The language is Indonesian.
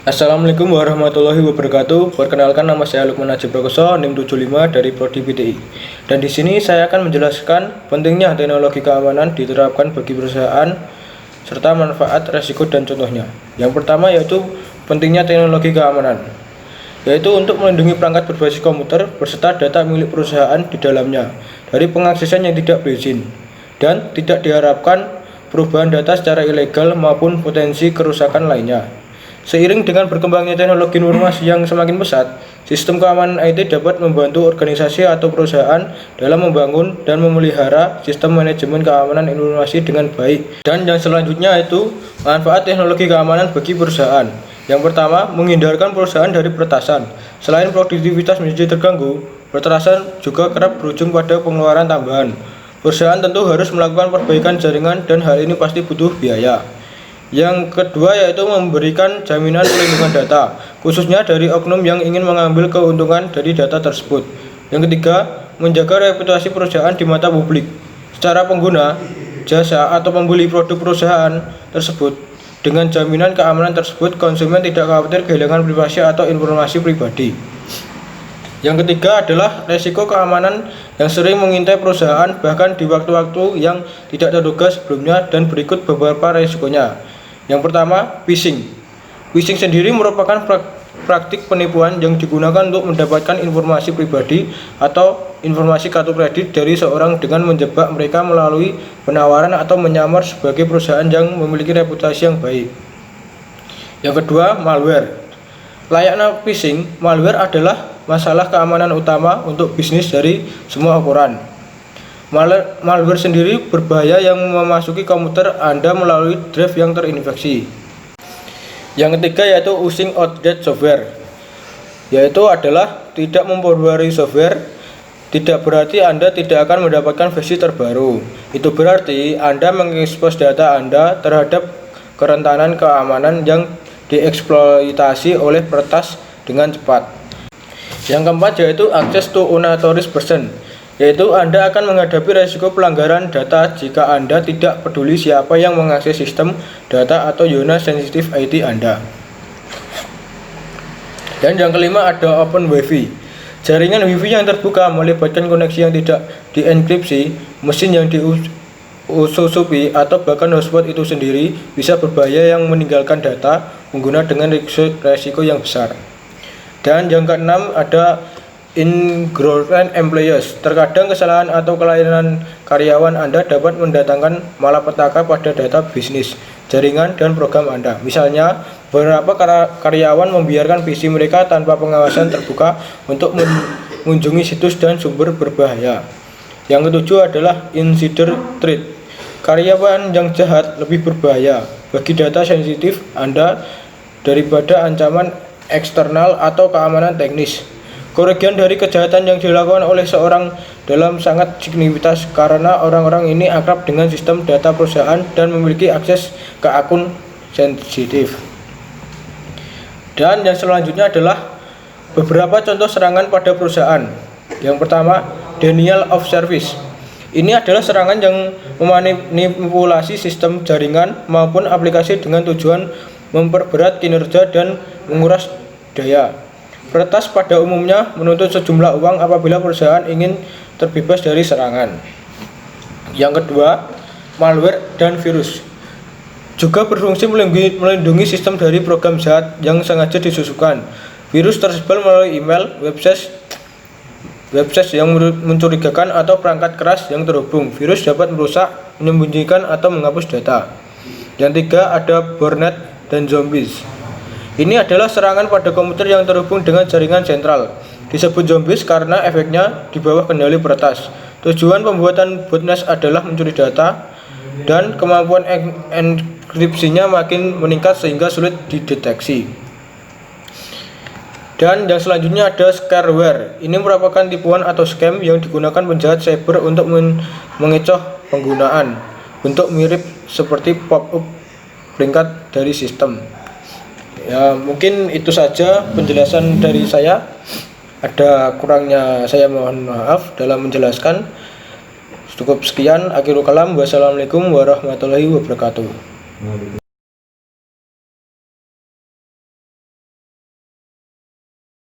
Assalamualaikum warahmatullahi wabarakatuh. Perkenalkan, nama saya Lukman Najib Prakoso, NIM 75 dari Prodi PTI. Dan di sini saya akan menjelaskan pentingnya teknologi keamanan diterapkan bagi perusahaan serta manfaat, resiko, dan contohnya. Yang pertama yaitu pentingnya teknologi keamanan, yaitu untuk melindungi perangkat berbasis komputer beserta data milik perusahaan di dalamnya dari pengaksesan yang tidak berizin, dan tidak diharapkan perubahan data secara ilegal maupun potensi kerusakan lainnya. Seiring dengan berkembangnya teknologi informasi yang semakin pesat, sistem keamanan IT dapat membantu organisasi atau perusahaan dalam membangun dan memelihara sistem manajemen keamanan informasi dengan baik. Dan yang selanjutnya itu manfaat teknologi keamanan bagi perusahaan. Yang pertama, menghindarkan perusahaan dari peretasan. Selain produktivitas menjadi terganggu, peretasan juga kerap berujung pada pengeluaran tambahan. Perusahaan tentu harus melakukan perbaikan jaringan dan hal ini pasti butuh biaya. Yang kedua yaitu memberikan jaminan perlindungan data, khususnya dari oknum yang ingin mengambil keuntungan dari data tersebut. Yang ketiga, menjaga reputasi perusahaan di mata publik. Secara pengguna jasa atau pembeli produk perusahaan tersebut, dengan jaminan keamanan tersebut, konsumen tidak khawatir kehilangan privasi atau informasi pribadi. Yang ketiga adalah resiko keamanan yang sering mengintai perusahaan bahkan di waktu-waktu yang tidak terduga sebelumnya, dan berikut beberapa resikonya. Yang pertama, phishing. Phishing sendiri merupakan praktik penipuan yang digunakan untuk mendapatkan informasi pribadi atau informasi kartu kredit dari seorang dengan menjebak mereka melalui penawaran atau menyamar sebagai perusahaan yang memiliki reputasi yang baik. Yang kedua, malware. Layaknya phishing, malware adalah masalah keamanan utama untuk bisnis dari semua ukuran. Malware sendiri berbahaya yang memasuki komputer Anda melalui drive yang terinfeksi. Yang ketiga yaitu using outdated software, yaitu adalah tidak memperbarui software. Tidak berarti Anda tidak akan mendapatkan versi terbaru. Itu berarti Anda mengekspos data Anda terhadap kerentanan keamanan yang dieksploitasi oleh peretas dengan cepat. Yang keempat yaitu access to unauthorized person, yaitu Anda akan menghadapi resiko pelanggaran data jika Anda tidak peduli siapa yang mengakses sistem data atau zona sensitif IT Anda. Dan yang kelima ada open WiFi. Jaringan WiFi yang terbuka melibatkan koneksi yang tidak dienkripsi, mesin yang diusupi, atau bahkan hotspot itu sendiri bisa berbahaya yang meninggalkan data pengguna dengan resiko yang besar. Dan yang keenam ada ingredient employees. Terkadang kesalahan atau kelainan karyawan Anda dapat mendatangkan malapetaka pada data bisnis, jaringan, dan program Anda. Misalnya, beberapa karyawan membiarkan PC mereka tanpa pengawasan terbuka untuk mengunjungi situs dan sumber berbahaya. Yang ketujuh adalah insider threat. Karyawan yang jahat lebih berbahaya bagi data sensitif Anda daripada ancaman eksternal atau keamanan teknis. Kerugian dari kejahatan yang dilakukan oleh seorang dalam sangat signifikan karena orang-orang ini akrab dengan sistem data perusahaan dan memiliki akses ke akun sensitif. Dan yang selanjutnya adalah beberapa contoh serangan pada perusahaan. Yang pertama, denial of service. Ini adalah serangan yang memanipulasi sistem jaringan maupun aplikasi dengan tujuan memperberat kinerja dan menguras daya. Peretas pada umumnya menuntut sejumlah uang apabila perusahaan ingin terbebas dari serangan. Yang kedua, malware dan virus juga berfungsi melindungi sistem dari program jahat yang sengaja disusukan. Virus tersebar melalui email, website yang mencurigakan, atau perangkat keras yang terhubung. Virus dapat merusak, menyembunyikan, atau menghapus data. Yang tiga ada botnet dan zombies. Ini adalah serangan pada komputer yang terhubung dengan jaringan sentral. Disebut zombies karena efeknya di bawah kendali peretas. Tujuan pembuatan botnet adalah mencuri data, dan kemampuan enkripsinya makin meningkat sehingga sulit dideteksi. Dan yang selanjutnya ada scareware. Ini merupakan tipuan atau scam yang digunakan penjahat cyber untuk mengecoh penggunaan. Bentuk mirip seperti pop-up peringkat dari sistem. Ya, mungkin itu saja penjelasan dari saya. Ada kurangnya saya mohon maaf dalam menjelaskan. Cukup sekian, akhirul kalam. Wassalamualaikum warahmatullahi wabarakatuh.